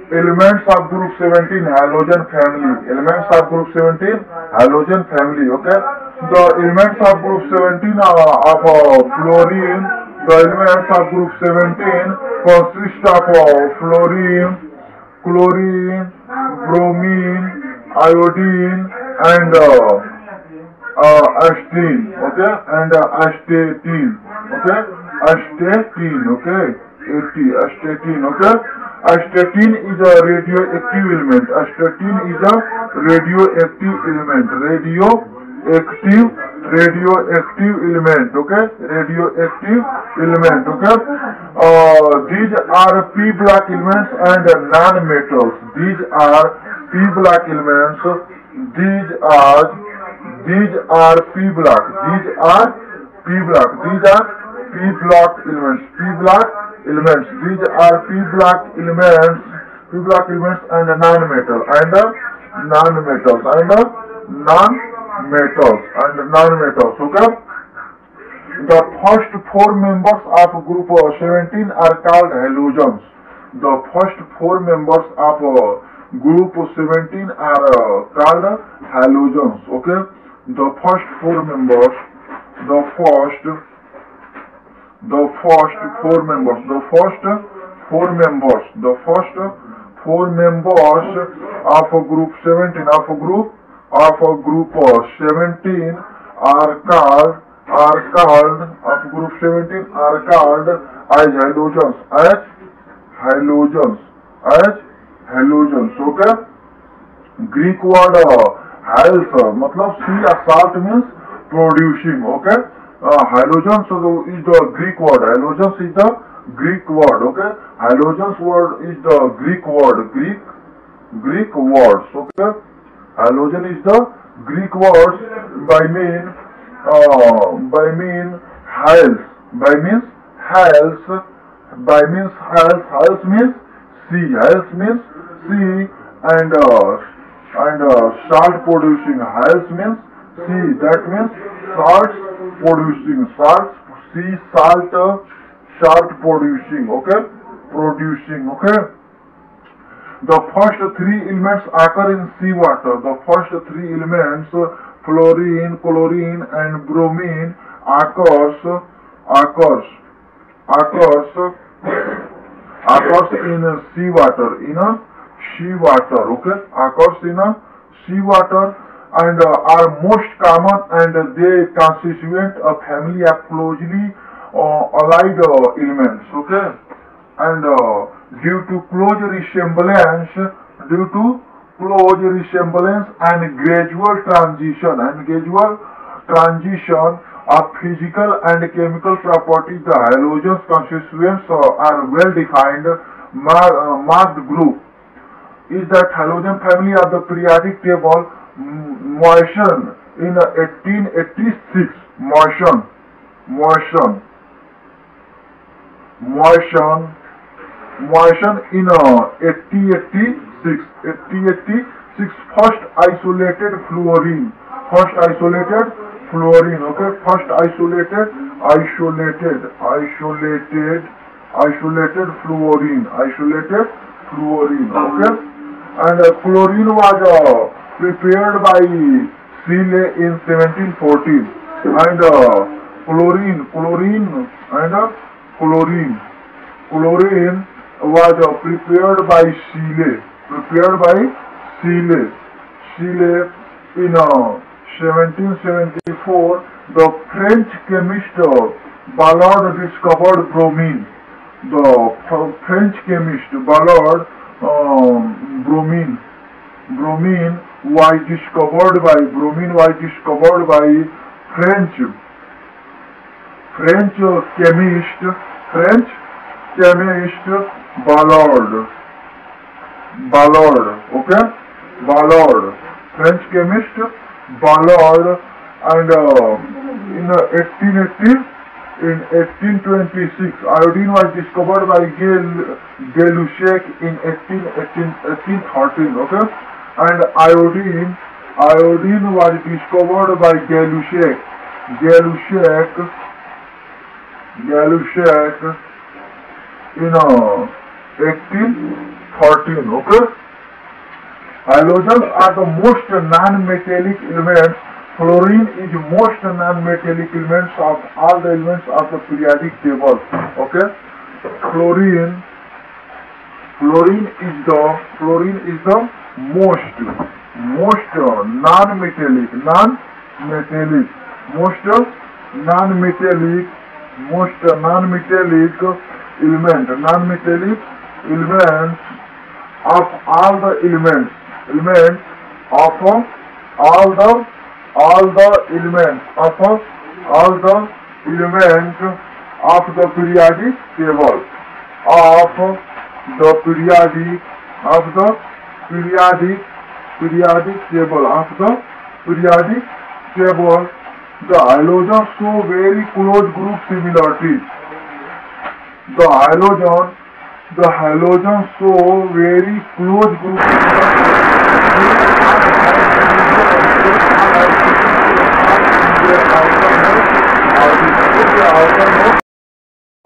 Elements of group 17 halogen family. Elements of group 17 halogen family. Okay. The elements of group 17 of fluorine. The elements of group 17 consist of fluorine, chlorine, bromine, iodine, and astatine. Okay, and astatine. Okay, astatine. Okay, astatine. Okay. Astatine is a radioactive element. Astatine is a radioactive element. Radioactive element. Okay, radioactive element. Okay. These are p block elements and non-metals. These are p block elements. These are p block. These are p block. These are p block elements. P block elements. These are p block elements. P block elements and non-metal and non-metals and non-metals and non-metals. Okay. The first four members of group 17 are called halogens. The first four members of group 17 are called halogens. Okay. The first four members. The first four members. The first four members. The first four members of group 17 of group 17 are called of group 17 are called as halogens. Okay. Greek word hals मतलब sea salt means producing. Okay. Halogens is the Greek word. Halogens is the Greek word. Okay. Halogens word is the Greek word. Greek words. Okay. Halogen is the Greek words by mean hals. Hals means sea. Hals means sea and salt producing. Hals means sea. That means salts producing. Sea salt producing. Okay. Producing. Okay. The first three elements occur in seawater. The first three elements, fluorine, chlorine, and bromine, occurs in seawater. Okay, occurs in seawater and are most common, and they constitute a family of closely allied elements. Okay, and due to close resemblance and gradual transition of physical and chemical properties, the halogen constituents are well defined. Marked group is that halogen family of the periodic table motion in 1886. Motion in 1886. First isolated fluorine. Okay. First isolated fluorine. Okay. And chlorine was prepared by Seeley in 1714. And chlorine was prepared by Seeley in 1774. The French chemist Ballard discovered bromine. The French chemist Ballard bromine was discovered by French chemist Ballard. Okay. Ballard, French chemist Ballard, and in 1826, iodine was discovered by Gay-Lussac in 1813. Okay, and iodine was discovered by Gay-Lussac in 13. Okay. Halogens are the most non-metallic elements. Fluorine is most non-metallic elements of all the elements of the periodic table. Okay. Fluorine is the most non-metallic elements of all the elements of all the elements of the periodic table The halogens show very close group similarity. The halogens show very close group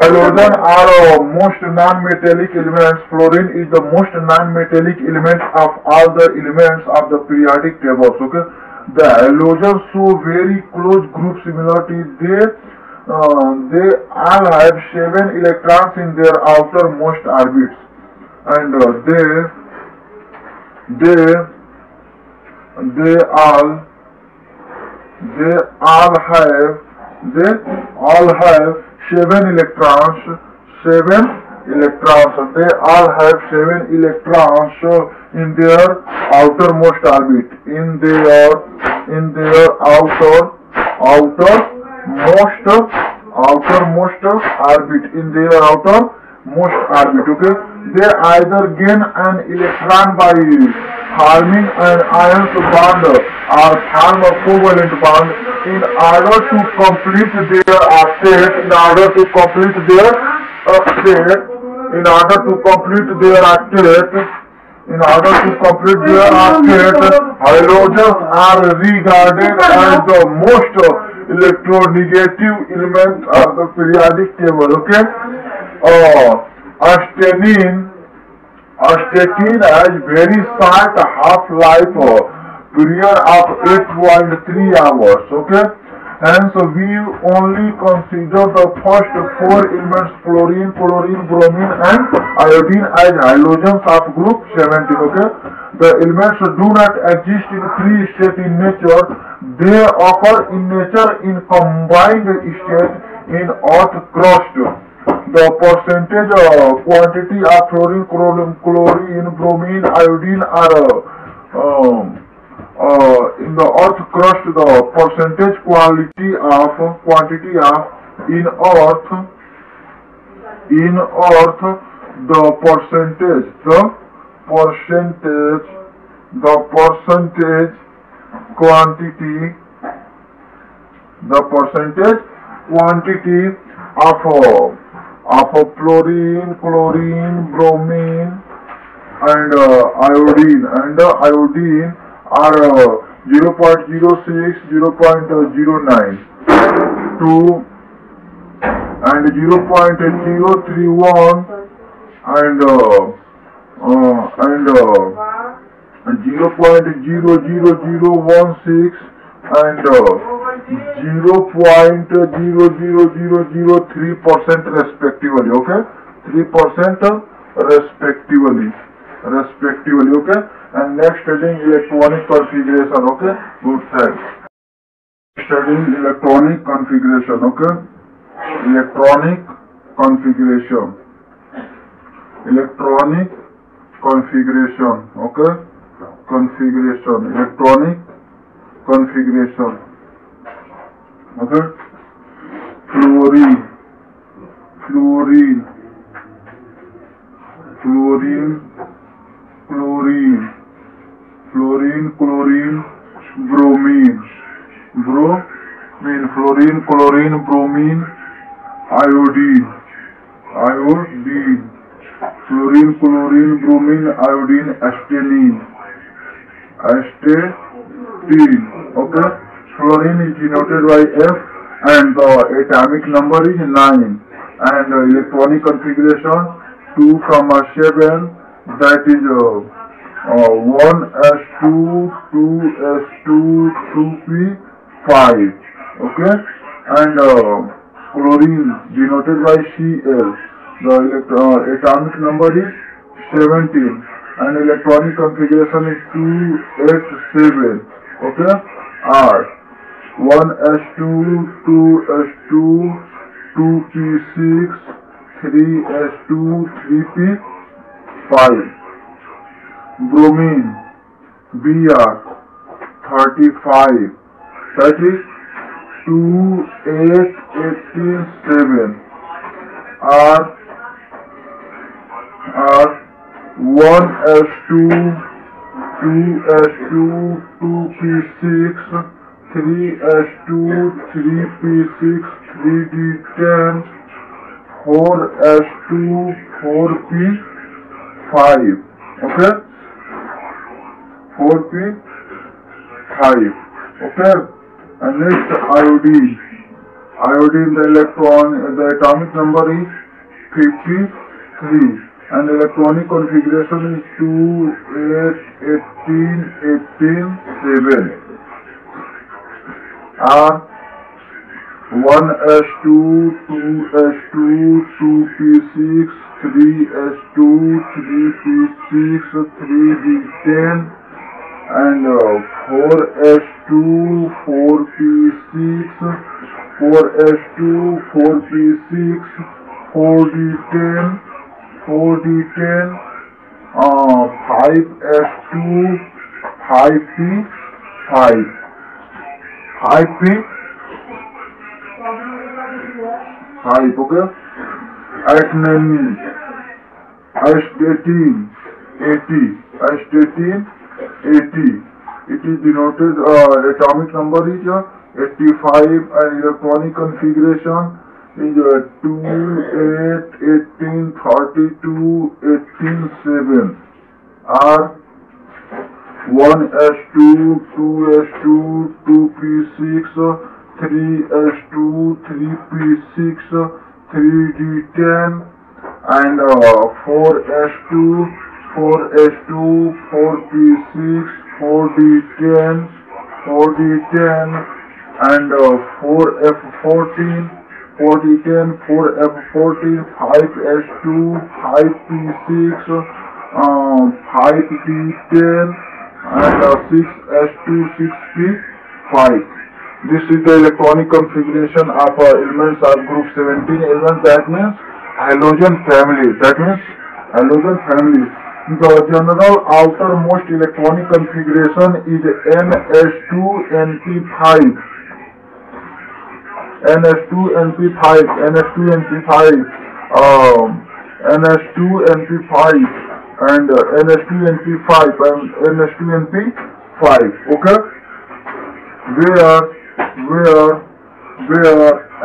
Halogen are most non-metallic elements. Fluorine is the most non-metallic element of all the elements of the periodic tables. Okay, the halogens show very close group similarity. They all have 7 electrons in their outermost orbits, and they all have 7 electrons. They all have 7 electrons in their outermost orbit. In their outermost orbit. Okay, they either gain an electron by forming an ions bond or form a covalent bond in order to complete their state. Halogens are regarded as the most electronegative element of the periodic table. Okay, astatine has very short half-life, period of 8.3 hours. Okay, hence we only consider the first 4 elements, fluorine, chlorine, bromine, and iodine, as halogens of group 17. Okay, the elements do not exist in free state in nature. They occur in nature in combined state in earth crust. The percentage quantity of fluorine, chlorine, bromine, iodine are in the earth crust. The percentage quantity of in earth the percentage quantity of fluorine, chlorine, bromine, and iodine are 0.06, 0.09, 2, and 0.031, and 0.00016, and 0.00003% respectively. Okay, 3% respectively. Okay, and next studying electronic configuration. Okay, good, thanks. Studying electronic configuration. Okay, electronic configuration. Okay, electronic configuration. Okay, fluorine, chlorine, bromine, fluorine, chlorine, bromine, iodine, fluorine, chlorine, bromine, iodine, astatine. Okay, fluorine is denoted by F, and the atomic number is 9, and electronic configuration 2, 7, that is 1s2, 2s2, 2p5. Okay, and chlorine denoted by Cl. The atomic number is 17 and electronic configuration is 2s7. Okay, R 1s2, 2s2, 2p6, 3s2, 3p5. Bromine Br 35, that is 2, 8, 18, 7. R 1s2, 2s2, 2p6, 3s2, 3p6, 3d10, 4s2, 4p5. Okay, 4p5. Okay, and next iodine. Iodine, the atomic number is 53 and electronic configuration is 2, 8, 18, 18, 7. R 1s2, 2s2, 2p6, 3s2, 3p6, 3d10, and 4s2, 4p6, 4s2, 4p6, 4d10, 4d10, 5s2, 5p5, 5p5. Okay, adenine, astatine 80, astatine 80. It is denoted atomic number is 85 and electronic configuration is 2, 8, 18, 32, 18, 7. R 1s2, 2s2, 2p6, 3s2, 3p6, 3d10, and 4s2, 4s2, 4p6, 4d10, 4d10, and 4f14, 4d10, 4f14, 5s2, 5p6, 5d10, and 6s2, 6p5. This is the electronic configuration of elements of group 17 elements. That means halogen family. That means halogen family. The general outermost electronic configuration is ns2np5. ns2np5, ns2np5, ns2np5, and ns2np5 and ns2np5. Okay, where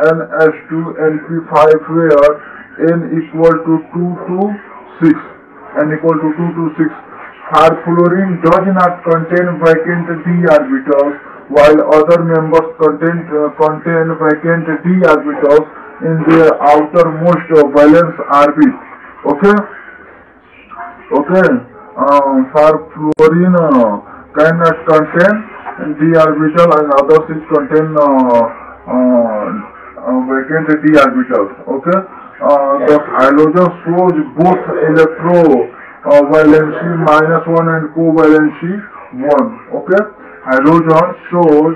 ns2np5, where n equal to 2 to 6, n equal to 2 to 6. Fluorine does not contain vacant d orbitals, while other members contain vacant d orbitals in their outermost valence orbit. Okay. Fluorine cannot contain d orbital and others is contain vacant d orbitals. Okay. The halogen shows both electrovalency -1 and covalency 1. Okay. Halogen shows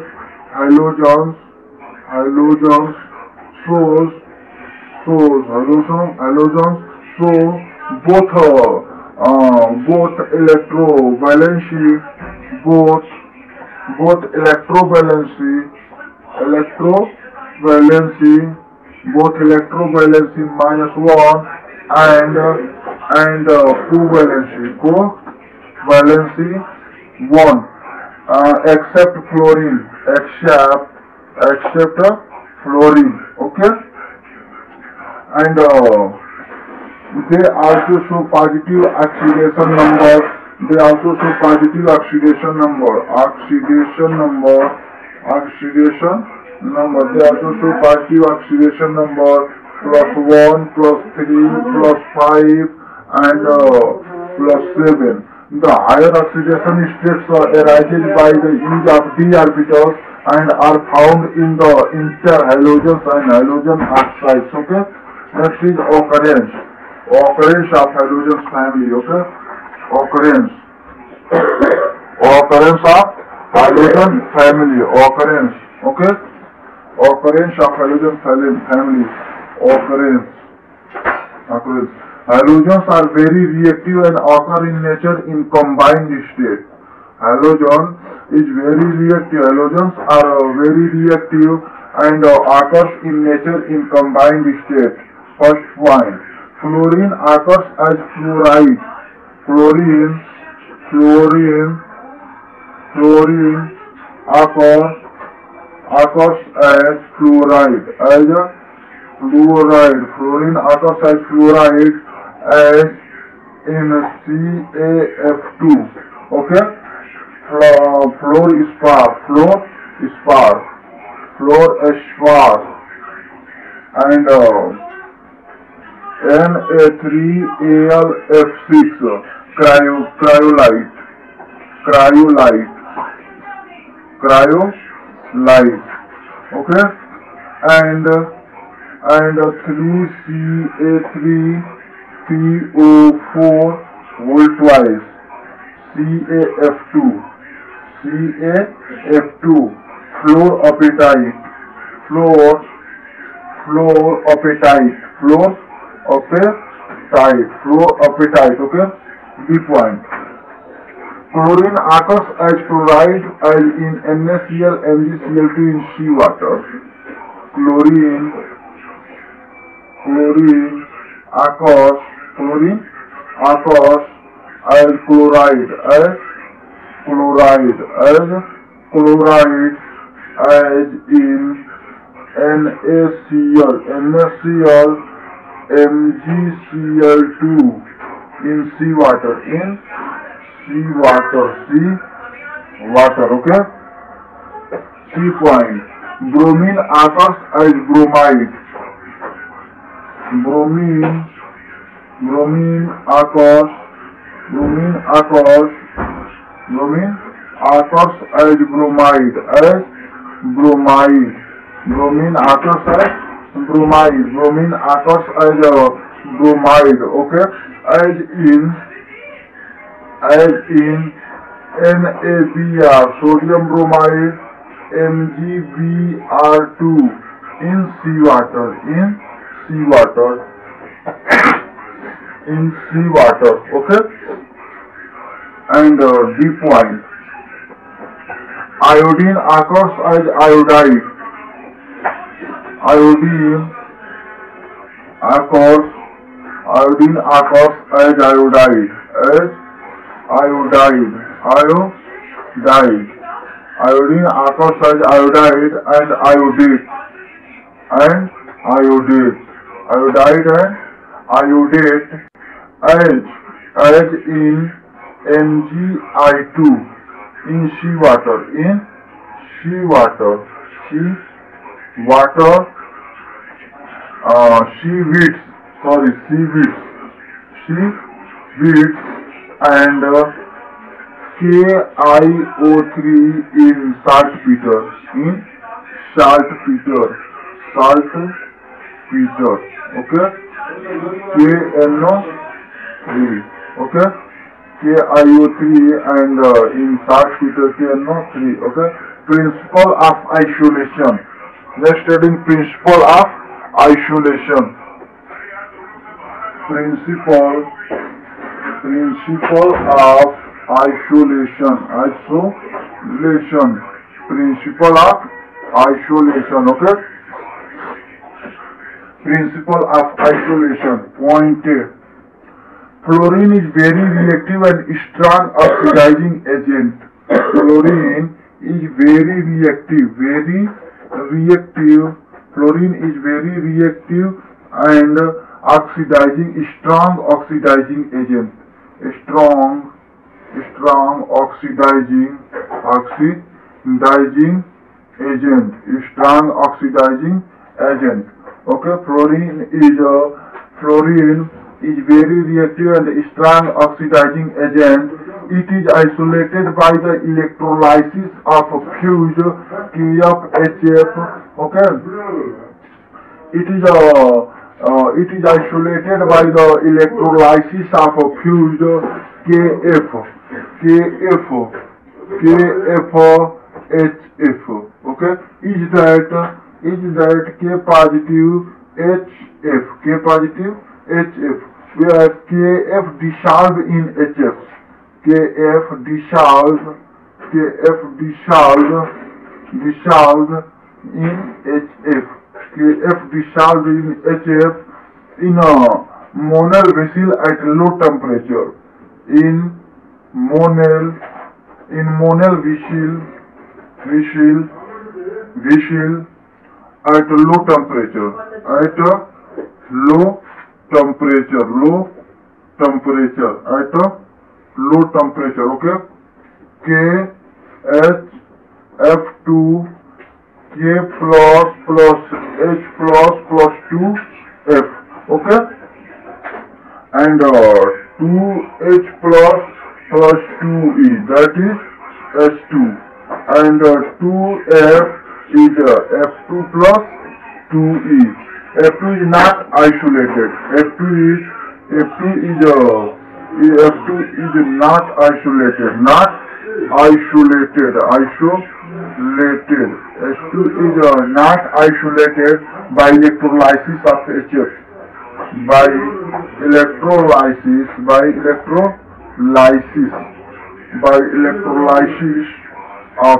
both electrovalency -1 and covalency 1, except fluorine. Okay, and they also show positive oxidation number. They also show positive oxidation number. They also show positive oxidation number +1, +3, +5, and plus 7. The higher oxidation states arises by the use of d orbitals and are found in the interhalogens and halogen oxides. Okay. Next is occurrence. Occurrence of halogens family. Okay. Occurrence. Occurrence of halogen family. Occurrence. Okay. Occurrence of halogen family. Occurrence. Occurrence. Halogens are very reactive and occur in nature in combined state. Halogen is very reactive. Halogens are very reactive and occurs in nature in combined state. First point. Fluorine occurs as fluoride. Fluorine occurs as fluoride. Fluorine occurs as fluoride as in CaF2. Okay. Fluorspar and Na3Alf6 cryolite. Okay. And 3Ca3PO4 voltwise CaF2 fluorapatite. Okay. B point. Chlorine occurs as chloride as in NaCl, MgCl2 in seawater. Chlorine occurs as chloride as in NaCl, MgCl2 in seawater. Okay. C point. Bromine occurs as bromide. Bromine occurs as bromide. Bromine occurs as bromide. Okay. As in NaBr, sodium bromide, MgBr2 in seawater. Okay. And D point. Iodine occurs as iodide. Iodine occurs as iodide. Iodine occurs as iodide and iodate. As in Mgi2 in seawater. Seaweeds and KiO3 in saltpeter. Okay. KNO3. Okay. KiO3 and in saltpeter KNO3. Okay. Principle of isolation. Let's study principle of isolation. Principle of isolation. Principle of isolation. Okay. Principle of isolation. Point A. Fluorine is very reactive and strong oxidizing agent. Fluorine is very reactive. Fluorine is very reactive and strong oxidizing agent. Strong oxidizing agent. Okay. Fluorine is very reactive and strong oxidizing agent. It is isolated by the electrolysis of fused KFHF. Okay, it is isolated by the electrolysis of fused KFHF. Okay, is that K positive HF, where KF dissolved in HF. KF dissolved in HF. KF dissolved in HF in a monal vessel at low temperature. In monal vessel at low temperature. Okay, KHF2 K plus H plus 2F. Okay, and 2H plus 2E, that is S2, and 2F is F2 plus 2E. F2 is not isolated. F2 is not isolated. S2 is not isolated by electrolysis of HF. By electrolysis of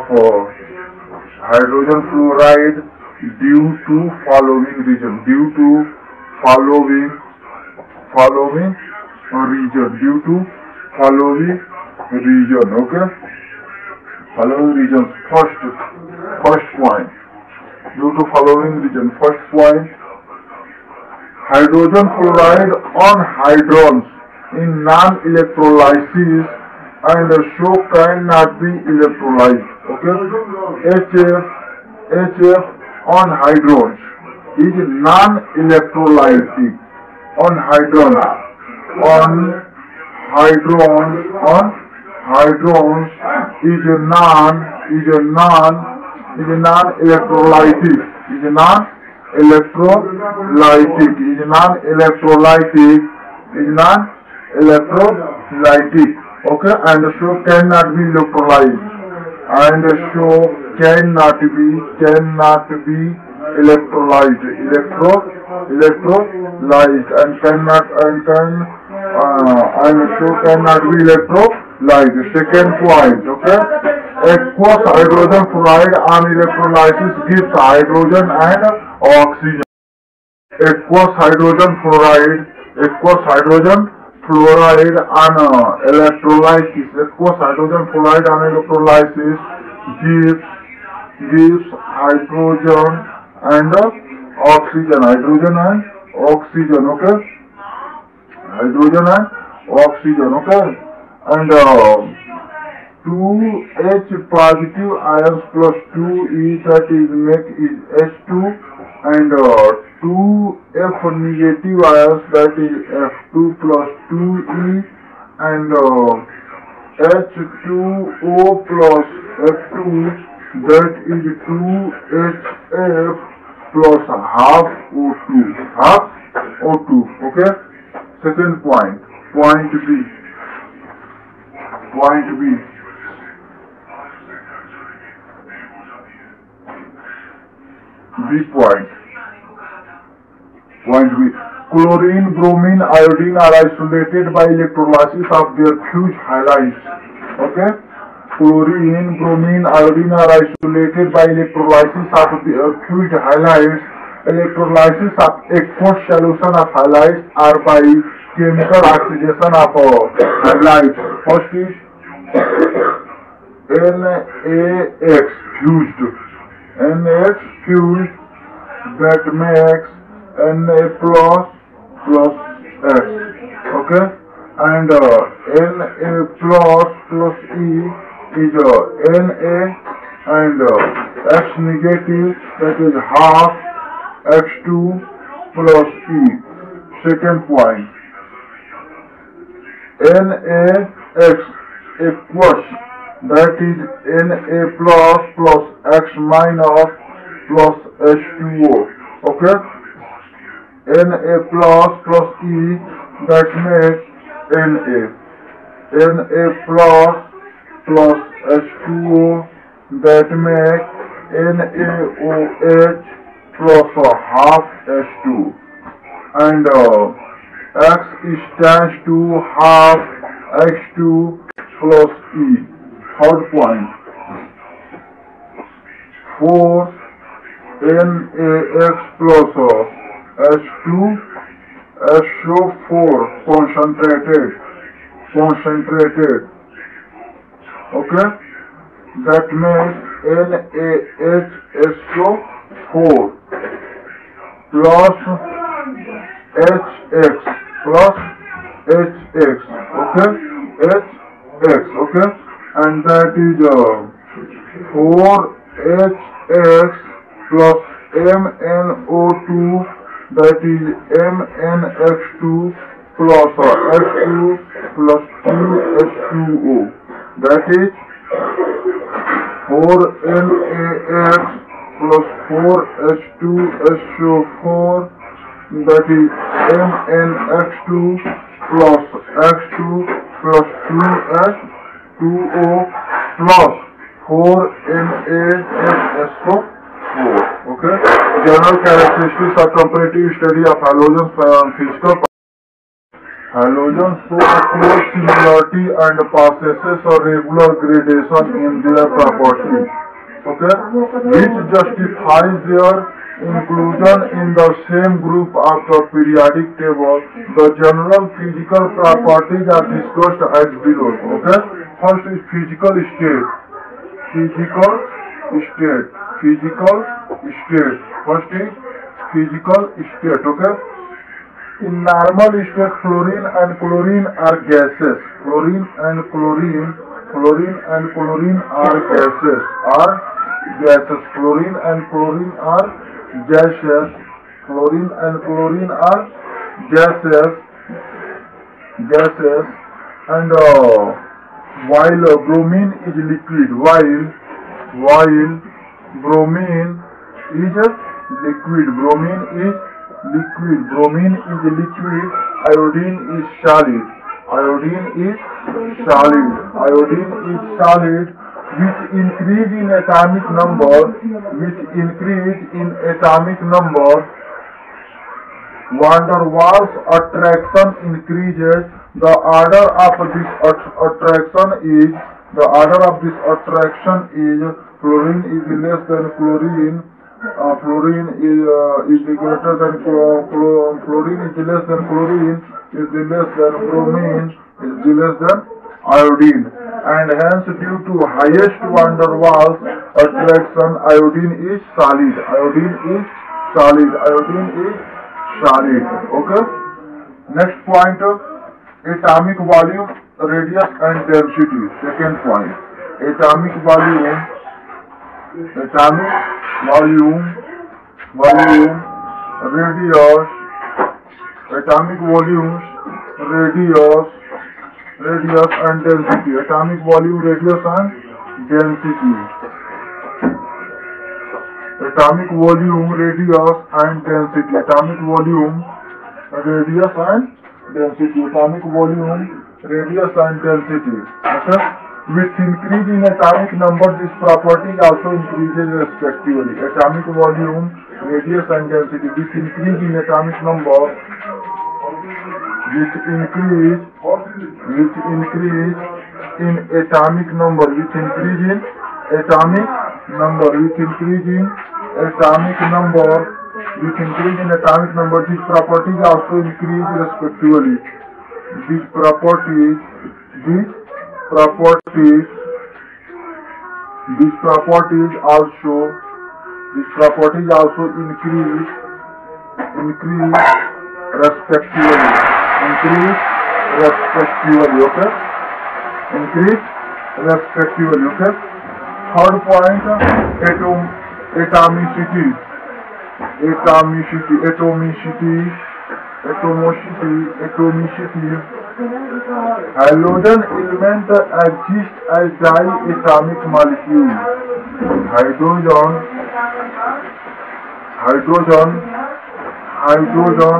hydrogen fluoride due to following region. Okay, following regions. First point, due to following region. First point, hydrogen fluoride on hydrons in non-electrolysis and so cannot be electrolyzed. Okay, HF on hydrons is non-electrolytic. On hydrons is non-electrolytic. Okay, and so cannot be electrolyzed. Cannot be electrolyzed. Second point, okay, aqueous hydrogen fluoride on electrolysis gives hydrogen and oxygen. Aqueous hydrogen fluoride on electrolysis. Gives hydrogen and oxygen. Okay, hydrogen and oxygen. Okay, and 2H positive ions plus 2E, that is S2, and 2F negative ions, that is F2 plus 2E, and H2O plus F2, that is 2HF plus half O2. Okay, second point. Point B. Point B. Chlorine, bromine, iodine are isolated by electrolysis of their fused halides. Okay? Chlorine, bromine, iodine are isolated by electrolysis of their fused halides. Electrolysis of aqueous solution of halides are by chemical oxidation of halides. First is NaX fused, that makes Na plus X. Okay, and Na plus E is Na, and X negative, that is half X2 plus E. Second point, NaX equals, that is Na plus X minus plus H2O. Okay, Na plus E, that makes Na plus H2O, that makes NaOH plus half H2, and X stands to half H2 plus E. Third point, 4 NaX plus H2 SO4 concentrated. Okay, that makes NaHSO4 plus HX plus HX. Okay, HX. Okay, and that is 4HX plus MnO2, that is MnX2 plus H2 plus 2H2O, that is 4NaX plus 4H2SO4, that is MnX2 plus X2 plus 2H2O plus 4NaHSO4. Okay. General characteristics of comparative study of halogens and physical. Halogens show a close similarity and possesses a regular gradation in their properties. Okay, which justifies their inclusion in the same group of the periodic table. The general physical properties are discussed as below. Okay, first is physical state. First is physical state. Okay, in normal state, fluorine and chlorine are gases. Fluorine and chlorine are gases. Fluorine and chlorine are gases. And while bromine is liquid, while bromine is liquid, iodine is solid. With increase in atomic number, van der Waals attraction increases. The order of this attraction is fluorine is less than chlorine. Fluorine is greater than fluorine is less than chlorine, is less than bromine, is less than iodine, and hence due to highest van der Waals attraction, iodine is solid. Okay. Next point, atomic volume, radius and density. Second point, atomic volume, radius, atomic volumes, radius and density. Atomic volume, radius and density. Atomic volume, radius and density. Atomic volume, radius and density. Atomic volume, radius and density. Okay. With increase in atomic number, this property also increases respectively. Atomic volume, radius and density. With increase in atomic number, with increase in atomic number, this properties also increase respectively. These properties also increase respectively. Okay. Increase respectively. Okay. Third point, atomicity. Halogen element exist as diatomic molecules. Hydrogen, hydrogen, hydrogen,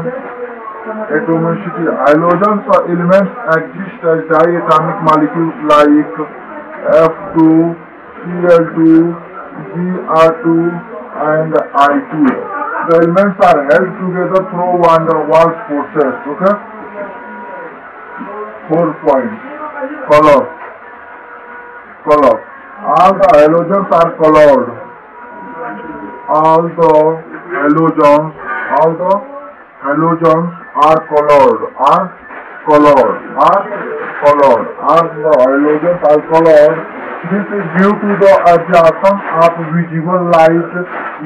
atomicity. Halogen elements exist as diatomic molecules like F2, Cl2, Gr2, and I2. The elements are held together through van der Waals forces. Okay. 4 points. Color. Color. All the halogens are colored. All the halogens are colored. All the halogens are colored. This is due to the absorption of visible light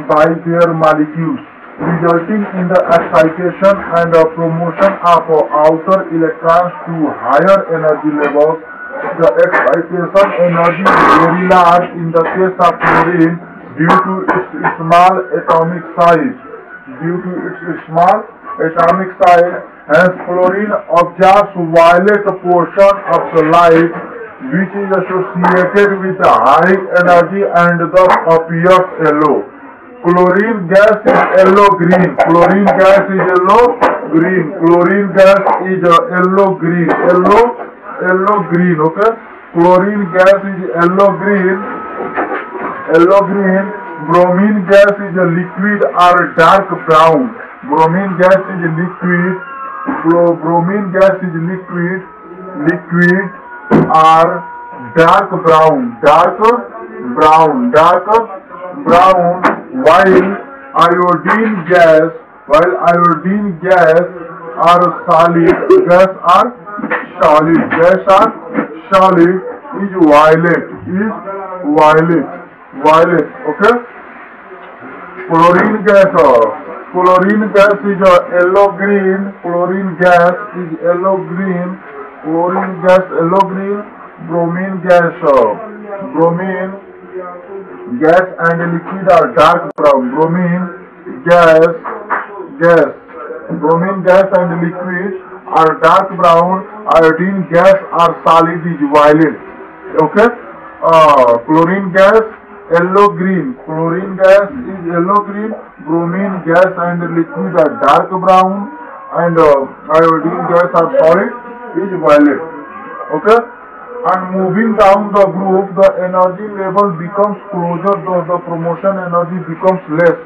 by their molecules, resulting in the excitation and promotion of outer electrons to higher energy levels. The excitation energy is very large in the case of fluorine due to its small atomic size. Hence fluorine absorbs violet portion of the light, which is associated with the high energy and thus appears yellow. Chlorine gas is yellow-green. Chlorine gas is yellow-green. Chlorine gas is yellow-green. Yellow-green. Okay. Chlorine gas is yellow-green. Yellow-green. Bromine gas is a liquid or dark brown. Bromine gas is liquid. Bromine gas is liquid. Liquid or dark brown. Dark brown. While iodine gas are solid, is violet. Okay. Chlorine gas is yellow-green. Chlorine gas is yellow-green. Chlorine gas yellow-green. Bromine gas and liquid are dark brown. Bromine gas and liquid are dark brown. Iodine gas are solid is violet. Okay. Chlorine gas yellow-green. Chlorine gas is yellow-green. Bromine gas and liquid are dark brown, and iodine gas are solid is violet. Okay. And moving down the group, the energy level becomes closer, though the promotion energy becomes less.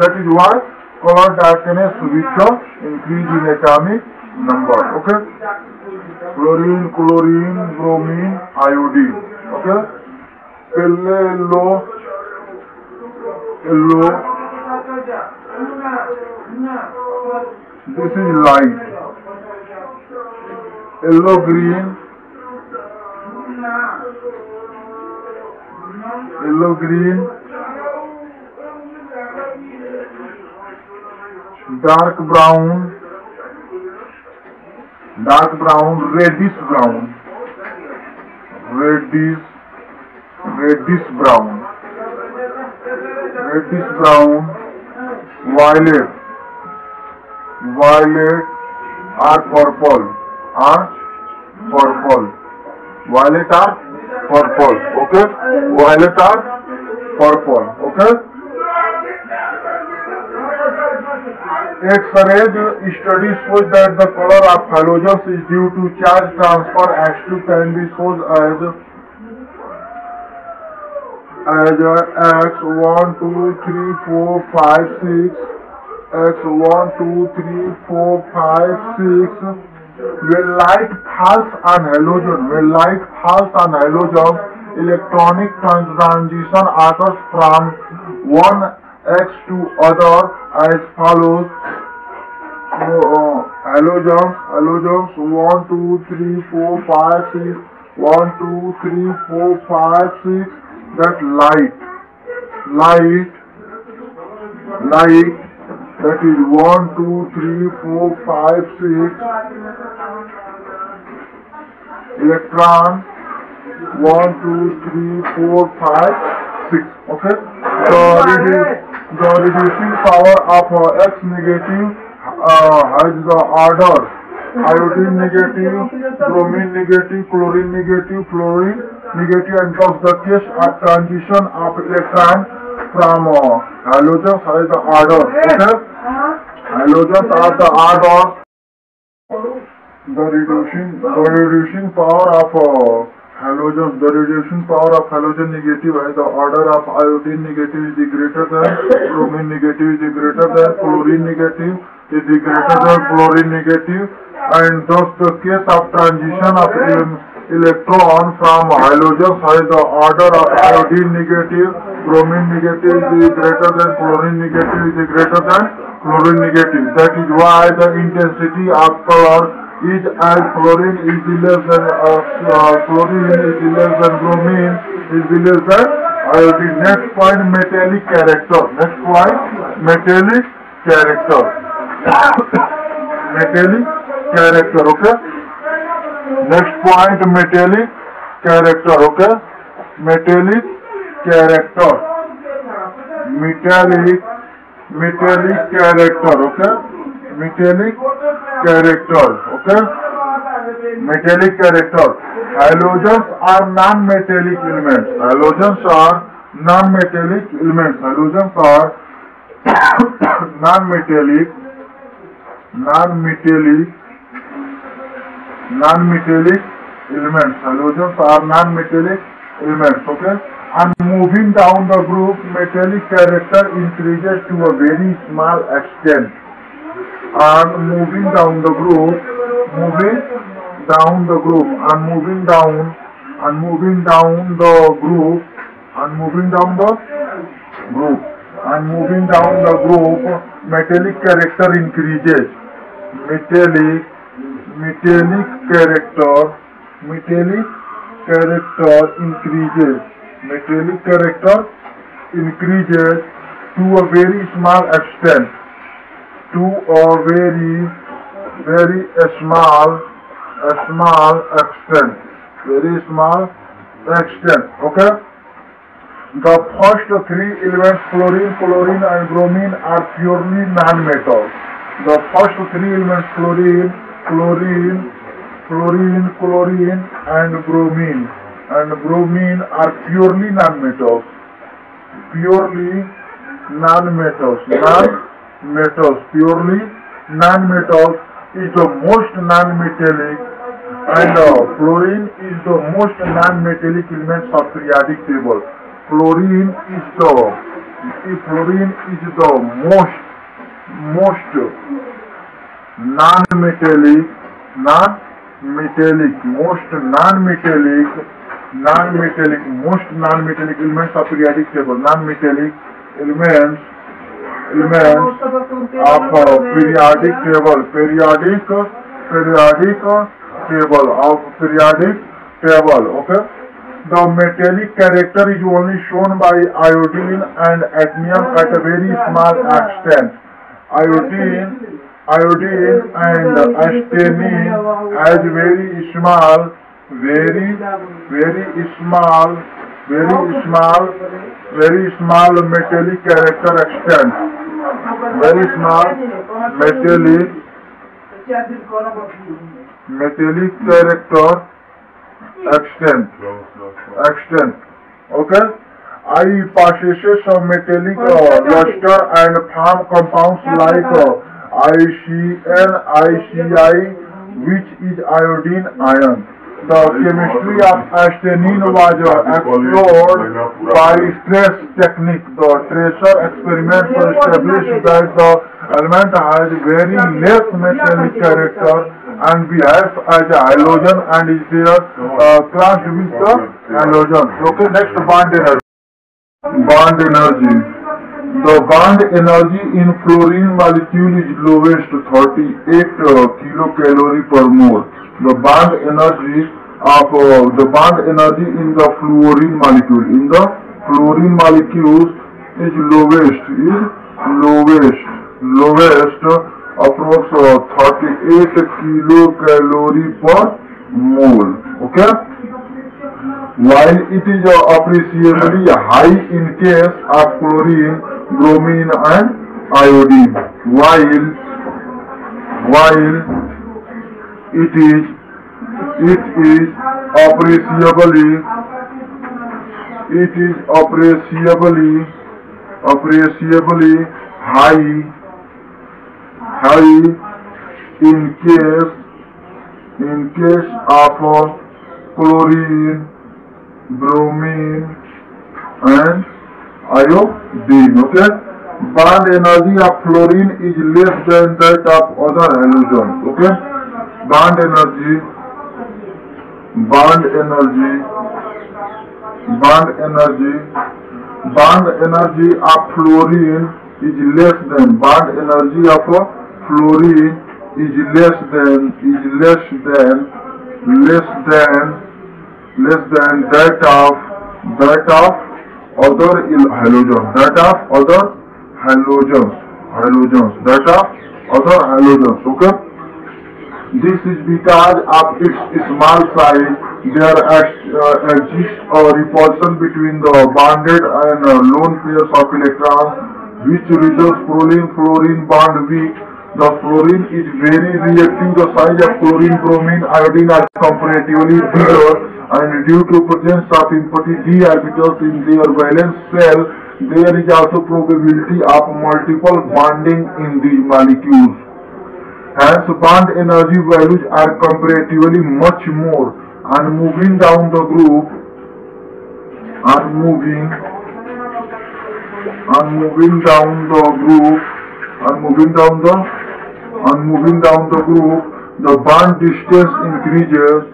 That is why color darkness with the increase in atomic number. Okay. Chlorine, bromine, iodine. Okay. Yellow. This is light. Yellow-green. Dark brown, reddish brown, violet or purple, violet or purple. Okay. Violet or purple. Okay. X-ray studies show that the color of halogens is due to charge transfer. H2 can be shown as X1, 2, 3, 4, 5, 6. X1, 2, 3, 4, 5, 6. When light falls on halogen, electronic transition occurs from one X to other as follows. Halogens 1, 2, 3, 4, 5, 6. 1, 2, 3, 4, 5, 6. That light. That is 1, 2, 3, 4, 5, 6. Electron 1, 2, 3, 4, 5, 6. Okay. The reducing power of X negative has the order iodine negative, bromine negative, chlorine negative, fluorine negative, and thus the case of transition of electron from halogens has the order. Okay? Halogens are the order. The reducing power of halogen, the reducing power of halogen negative as the order of iodine negative is greater than, bromine negative is greater than, chlorine negative is greater than fluorine negative, and thus the case of transition of electron from halogens has the order of iodine negative, bromine negative is greater than, chlorine negative is greater than, fluorine negative. That is why the intensity of color is as fluorine is less than bromine is less than iodine. Next point, metallic character. Next point, metallic character. Metallic character. Okay. Next point, metallic character. Okay. Metallic character. Metallic character. Okay. Metallic character. Okay. Metallic character. Halogens are non-metallic elements. Halogens are non-metallic elements. Halogens are non-metallic elements. Halogens are non-metallic elements. Okay. And moving down the group, metallic character increases to a very small extent. And moving down the group, and moving down the group, metallic character increases. Metallic character increases to a very small extent. To a very small extent. Okay. The first three elements, fluorine, chlorine, and bromine, are purely non-metals. The first three elements, fluorine, chlorine, and bromine are purely non-metals. Purely non-metals. Purely non-metals is the most non-metallic, and fluorine is the most non-metallic element of periodic table. Fluorine is the most non-metallic elements of periodic table. Non-metallic elements of periodic table. Okay. The metallic character is only shown by iodine and cadmium at a very small extent. Iodine and arsenic has very small metallic character extent. Very small metallic character extent. Okay. I possesses some metallic luster and form compounds like ICN, ICI, which is iodine ion. The chemistry of arsenic was explored by trace technique. The tracer experiments established that the element has very less metallic character and behaves as a halogen and is there classed with the halogen. Okay, next, bond energy. The bond energy in fluorine molecule is lowest, 38 kilocalorie per mole. The bond energy in the fluorine molecule is lowest approx 38 kilocalorie per mole. Okay. While it is appreciably high in case of chlorine, bromine, and iodine. While it is appreciably high in case of chlorine, bromine and iodine. Okay, bond energy of fluorine is less than that of other halogens. Okay, bond energy of fluorine is less than that of other halogens. Okay, this is because of its small size. There exists a repulsion between the bonded and lone pairs of electrons, which results fluorine bond weak. The fluorine is very reactive. The size of chlorine, bromine, iodine are comparatively bigger, and due to presence of empty d orbitals in their valence shell, there is also probability of multiple bonding in these molecules. Hence, bond energy values are comparatively much more. And moving down the group, the bond distance increases.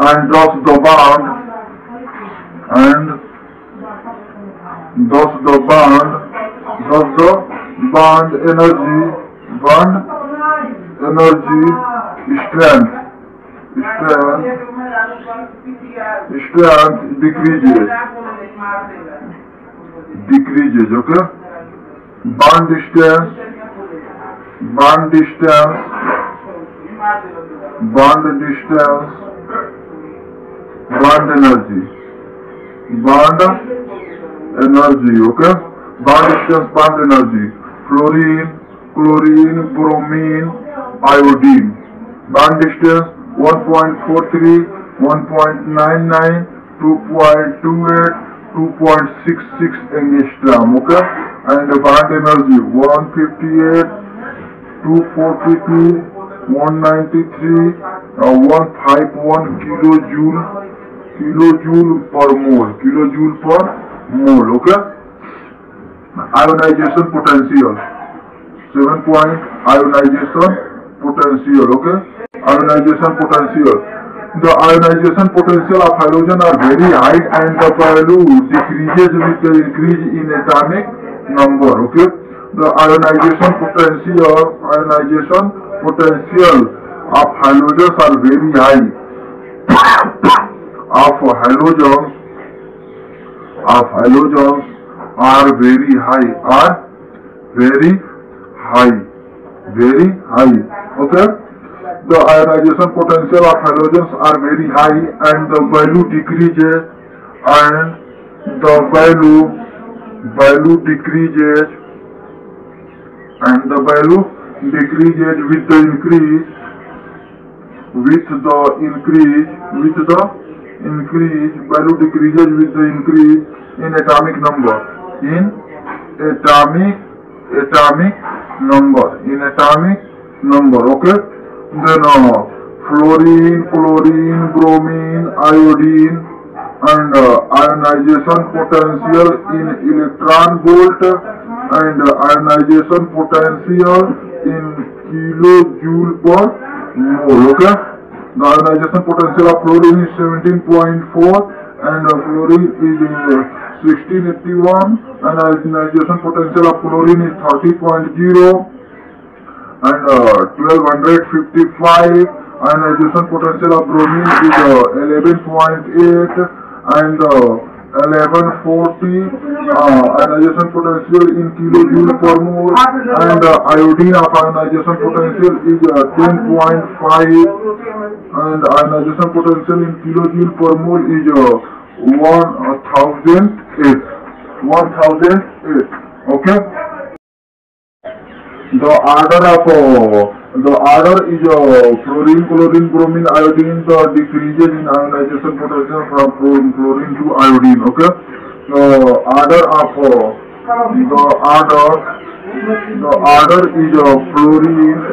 And thus the bond energy strength decreases. Okay, bond distance, bond energy. Okay, bond distance, bond energy. Fluorine, chlorine, bromine, iodine. Bond distance 1.43, 1.99, 2.28, 2.66 angstrom. Okay, and the bond energy 158, 242, 193, 151 kilojoule per mole. Okay, ionization potential 7 point ionization potential. Okay, ionization potential. The ionization potential of halogen are very high, and the value decreases with the increase in atomic number. Okay, the ionization potential of halogens are very high. Of halogens are very high. Okay, the ionization potential of halogens are very high, and the value decreases, with the increase in atomic number. Okay, then fluorine, chlorine, bromine, iodine, and ionization potential in electron volt, and ionization potential in kilojoule per mole. Okay, the ionization potential of fluorine is 17.4, and fluorine is 1681, and ionization potential of chlorine is 30.0, and 1255. Ionization potential of bromine is 11.8, and 1140 ionization potential in kilojoule per mole, and iodine of ionization potential is 10.5, and ionization potential in kilojoule per mole is 1008. Okay. The order is fluorine, chlorine, bromine, iodine. The decreases in ionization potential from fluorine to iodine. Okay. The order is fluorine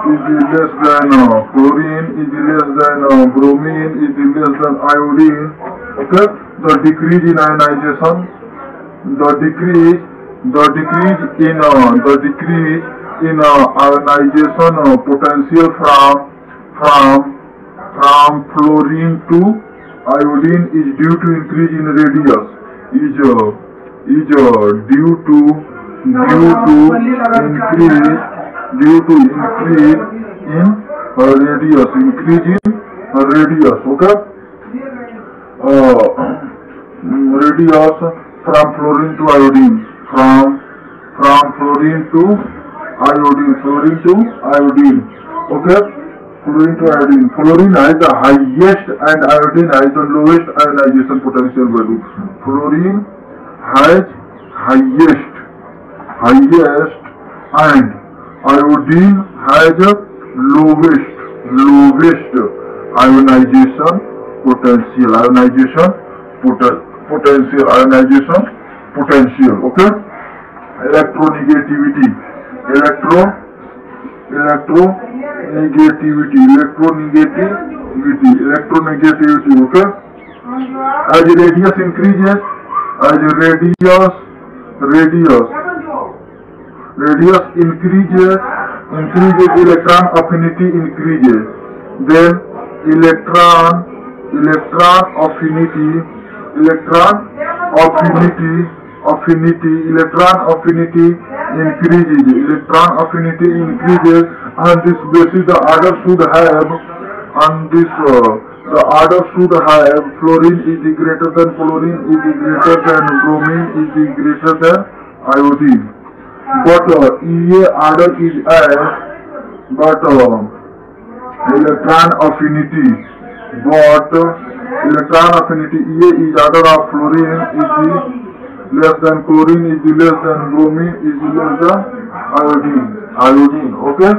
is less than chlorine, is less than bromine, is less than iodine. Okay. The decrease in ionization, the decrease in ionization potential from fluorine to iodine is due to increase in radius, is due to increase in radius. Okay. Radius from fluorine to iodine, from fluorine to iodine. Okay. Fluorine to iodine. Fluorine has the highest and iodine has the lowest ionization potential value. Fluorine has highest and iodine has lowest ionization potential. Okay. Electronegativity. Okay. As radius increases, electron affinity increases. Then electron affinity increases. On this basis, the order should have fluorine is greater than chlorine, is greater than bromine, is greater than iodine. But EA order is as, but electron affinity EA is order of fluorine is less than chlorine, is less than bromine, is less than iodine. Okay.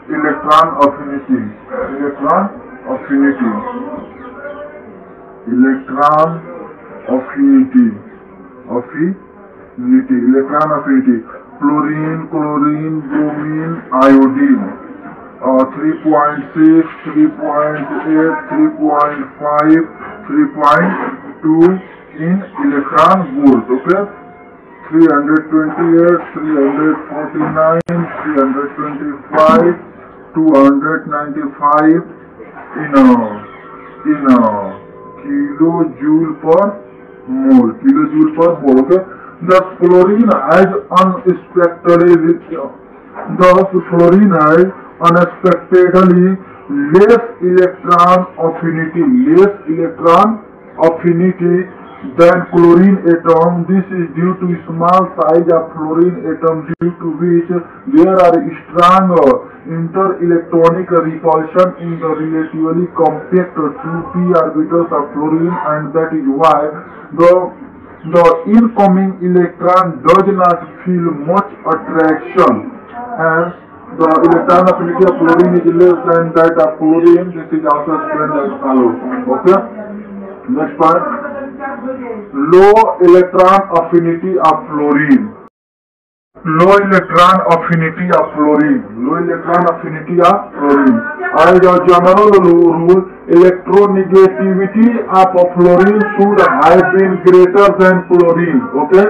Electron affinity. Fluorine, chlorine, bromine, iodine. 3.6, 3.8, 3.5, 3.2 in electron volt. Okay. 328, 349, 325, 295 in kilojoule per mole. Okay. Thus fluorine has unexpectedly less electron affinity than chlorine atom. This is due to small size of fluorine atom, due to which there are strong inter-electronic repulsion in the relatively compact 2p orbitals of fluorine, and that is why the incoming electron does not feel much attraction. Hence, the electron affinity of fluorine is less than that of chlorine. This is also explained as follows. Okay. Next part. Low electron affinity of fluorine. Low electron affinity of fluorine. As a general rule, electronegativity of fluorine should have been greater than chlorine. Okay.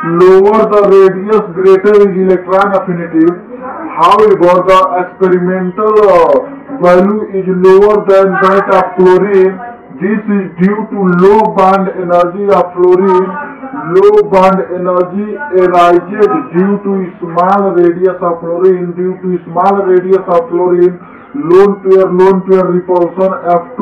Lower the radius, greater is electron affinity. However, the experimental value is lower than that of chlorine. This is due to low bond energy of fluorine. Low bond energy arises due to small radius of fluorine. Lone pair repulsion F2.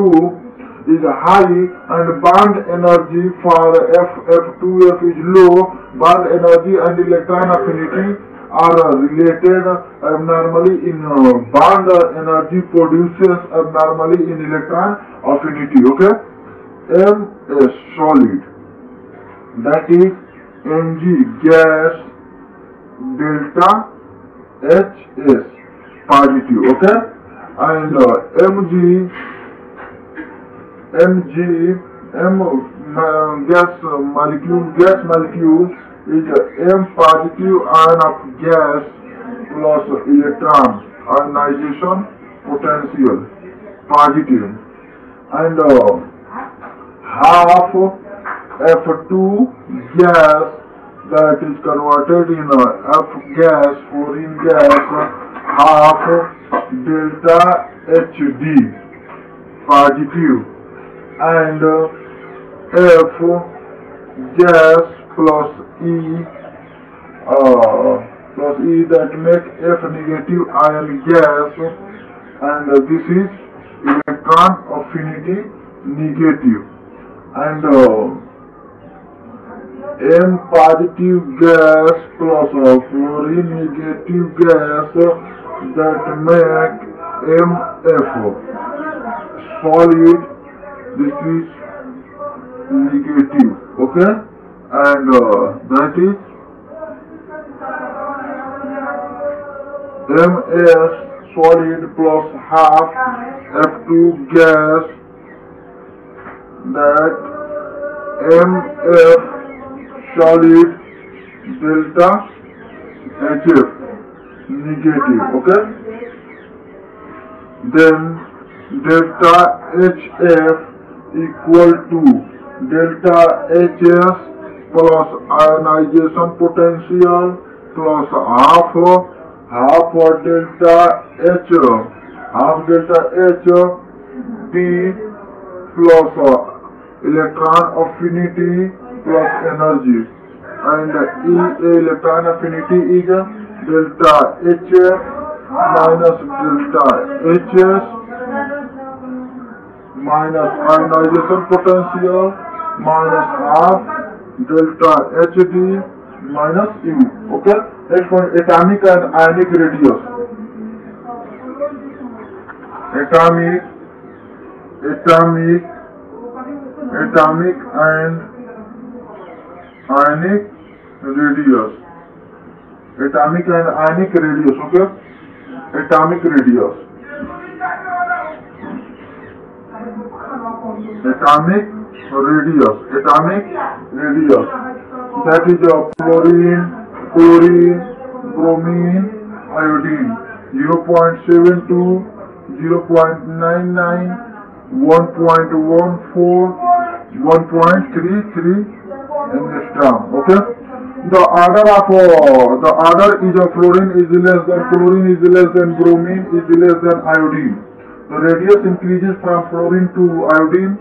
is high and bond energy for F2F is low. Bond energy and electron affinity are related abnormally in bond energy produces abnormally in electron affinity. Okay, M is solid, that is Mg gas, delta H is positive. Okay, and gas molecule is M positive ion of gas plus electron ionization potential positive, and half F2 gas, that is converted in F gas, fluorine gas, half delta HD positive, and F gas plus E that make F negative ion gas, and this is electron affinity negative, and M positive gas plus fluorine negative gas that make MF solid, this is negative. Okay, and that is MS solid plus half F2 gas, that MF solid delta HF negative. Okay, then delta HF equal to delta HS plus ionization potential plus half delta H P plus electron affinity plus energy, and electron affinity is delta HF minus delta HS minus ionization potential minus half delta HD minus U. Okay, next one, atomic and ionic radius. Atomic and ionic radius. Atomic and ionic radius. Okay, atomic radius. Atomic radius, that is fluorine, chlorine, bromine, iodine, 0.72, 0.99, 1.14, 1.33 angstrom. Okay, the order is fluorine is less than chlorine, is less than bromine, is less than iodine. The radius increases from fluorine to iodine.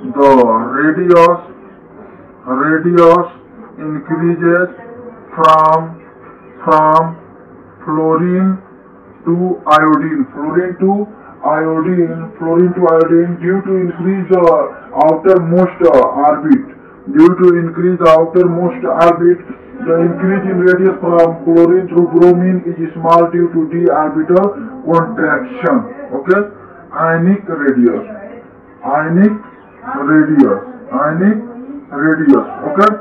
The radius increases from fluorine to iodine. Fluorine to iodine due to increase outermost orbit. The increase in radius from chlorine to bromine is small due to d orbital contraction. Okay, ionic radius. Okay,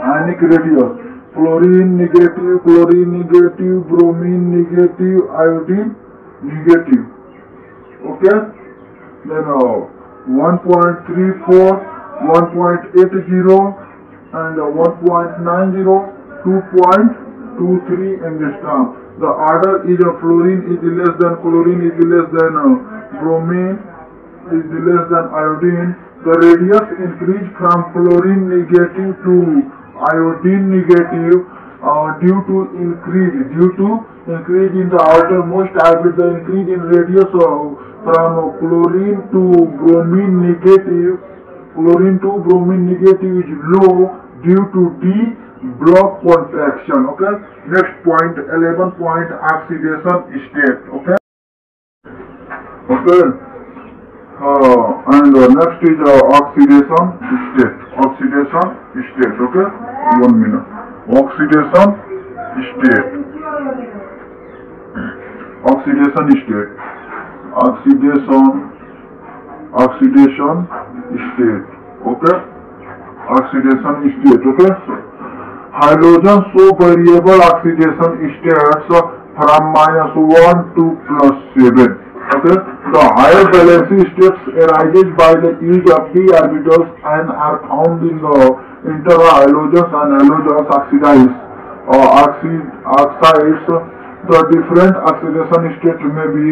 ionic radius. Fluorine negative, chlorine negative, bromine negative, iodine negative. Okay, then 1.34, 1.80 and 1.90, 2.23 angstrom. The order is fluorine is less than chlorine, is less than bromine, is less than iodine. The radius increase from fluorine negative to iodine negative due to increase in the outermost orbit. The increase in radius from chlorine to bromine negative is low due to d block contraction. Okay, next point, 11 point, oxidation state. Okay, And next is oxidation state. Oxidation state. Okay, 1 minute. Oxidation state. Oxidation state. Oxidation state. Okay. Oxidation state. Okay. Halogen show variable oxidation states from -1 to +7. Okay. The higher valency states arises by the use of d orbitals and are found in the interhalogens and halogens oxides. The different oxidation states may be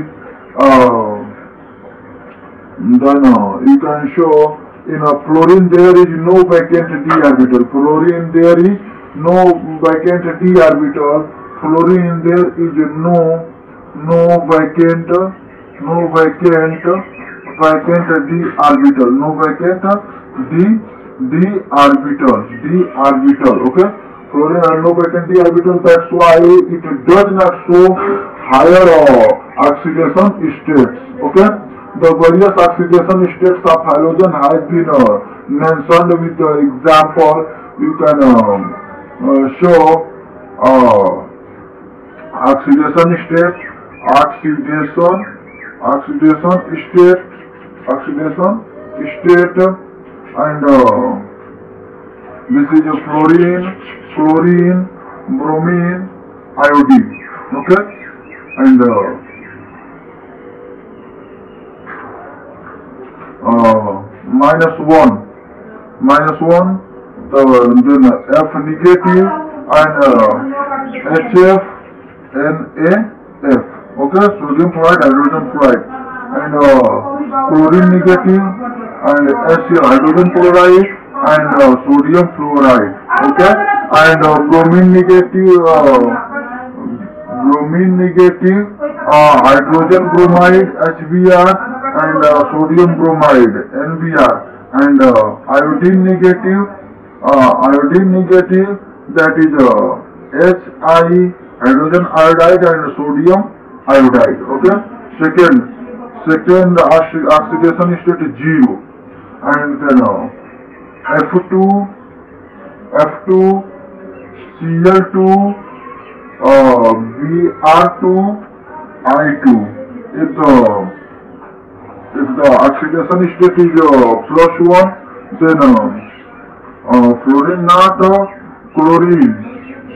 you can show in a fluorine there is no vacant d orbital. Fluorine there is no vacant d orbital. Fluorine there is no vacant d orbital. No vacant d orbital. Okay. Fluorine has no vacant d orbital. That's why it does not show higher oxidation states. Okay. The various oxidation states of halogen has been mentioned with the example. You can show oxidation state, and this is a fluorine, bromine, iodine. Okay, and -1, then F negative and HF, NaF. Okay, sodium fluoride, hydrogen fluoride, and chlorine negative and HCl, hydrogen chloride, and sodium fluoride. Okay, and bromine negative, hydrogen bromide, HBr, and sodium bromide, NBr, and iodine negative, that is Hi, hydrogen iodide, and sodium iodide. Okay. Second oxidation state is 0, and then F2, Cl2, Br2, I2. If the oxidation state is +1, then fluorine not, chlorine,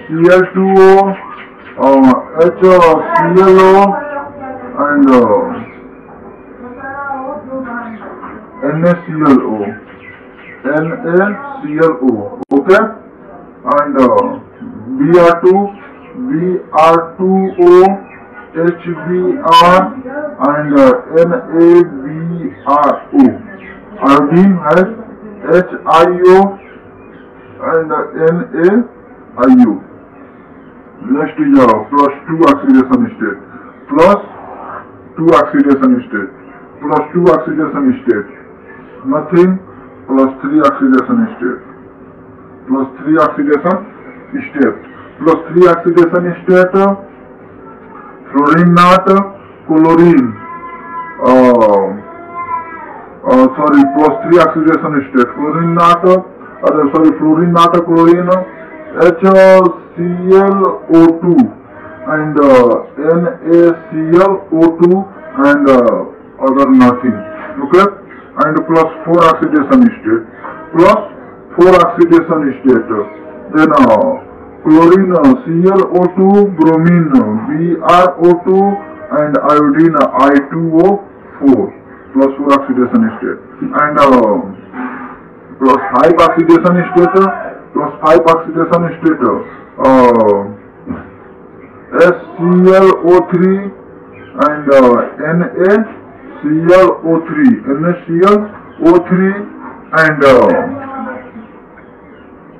Cl2O, HClO, and NaClO. Okay, and Br2O, HBr, and NaBrO. Iodine has HIO and NaIO. Next is +2 oxidation state. +2 oxidation state. Nothing. +3 oxidation state. +3 oxidation state. Fluorine not, chlorine. +3 oxidation state. Fluorine not, chlorine, HClO2 and NaClO2 and other nothing. Okay, and +4 oxidation state. Then chlorine, Cl2O, bromine, Br2, and iodine, I2O4. +4 oxidation state. And +5 oxidation state. SClO3 and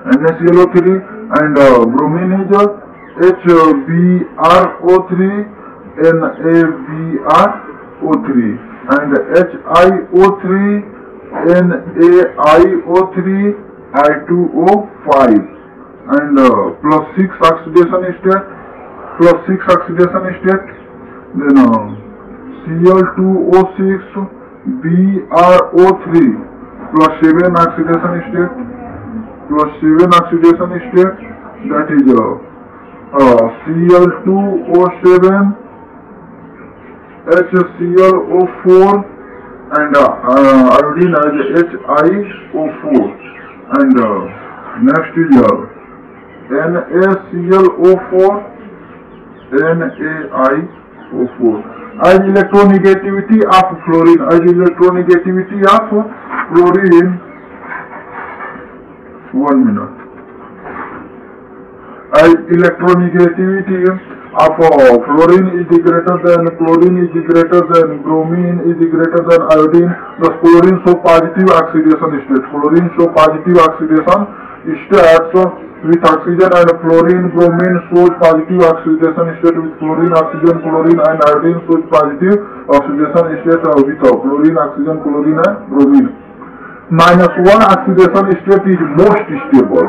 NaClO3 and bromine is HBrO3, NaBrO3, and HiO3, NaIO3, I2O5, and +6 oxidation state. Then Cl2O6, BrO3 plus 7 oxidation state, that is Cl2O7, HClO4, and iodine as HiO4, and next is NaClO4, NaIO4. As electronegativity of fluorine, one minute. As electronegativity of fluorine is greater than chlorine, is greater than bromine, is greater than iodine, thus fluorine show positive oxidation state. Fluorine show positive oxidation states with oxygen, and fluorine, bromine shows positive oxidation state with fluorine, oxygen, chlorine, and iodine shows positive oxidation state with fluorine, oxygen, chlorine, and bromine. -1 oxidation state is most stable.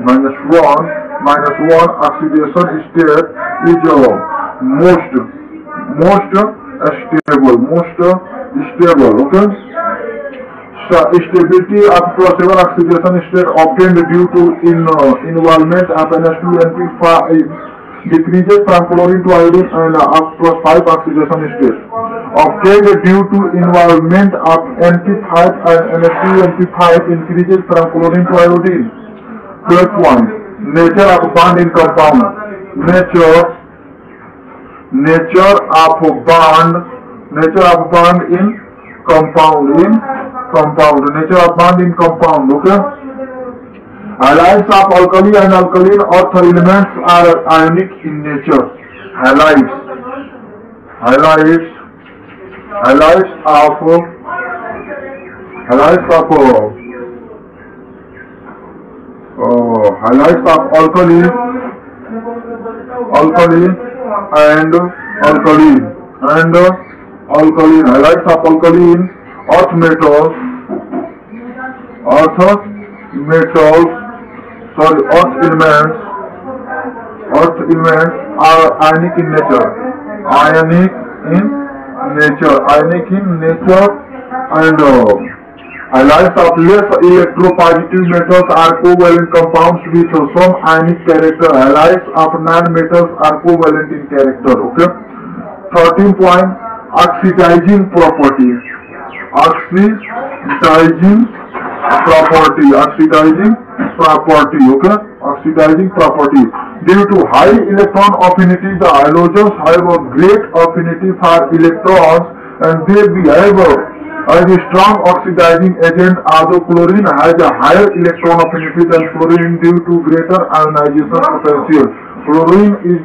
-1 oxidation state is most stable. Okay. So stability of +7 oxidation state obtained due to involvement of NH2NP5 decreases from chlorine to iodine, and of +5 oxidation state obtained due to involvement of NP5 and NH2NP5 increases from chlorine to iodine. Third point, nature of bond in compound. Nature of bond in compound. Nature of bond in compound. Okay. Halides of alkali and alkaline earth elements are ionic in nature. Halides of alkali and alkaline. Halides of alkaline earth elements are ionic in nature. And halides of less electropositive metals are covalent compounds with some ionic character. Halides of non-metals are covalent in character. Okay. 13 point, oxidizing property. Oxidizing property. Due to high electron affinity, the halogens have a great affinity for electrons, and they behave as a strong oxidizing agent, although chlorine has a higher electron affinity than fluorine due to greater ionization potential. Fluorine is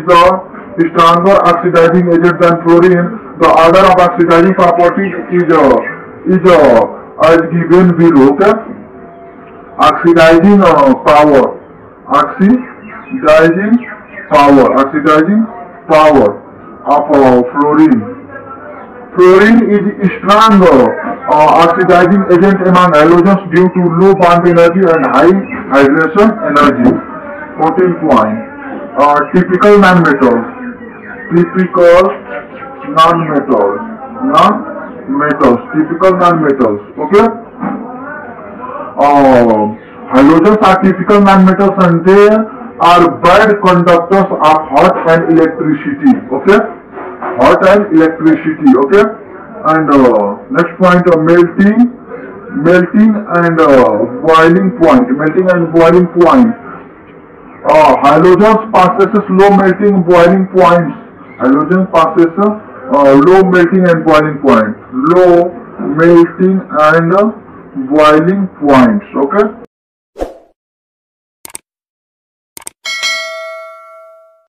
the stronger oxidizing agent than fluorine. The order of oxidizing properties is as given below. Okay? Oxidizing power of fluorine. Fluorine is a strong oxidizing agent among halogens due to low bond energy and high hydration energy. 14 point. Typical nonmetals. Okay. Halogens are typical nonmetals, and they are bad conductors of hot and electricity. Okay. Okay. And next point, melting and boiling point. Halogens possesses low melting boiling points. Low melting and boiling points. Okay.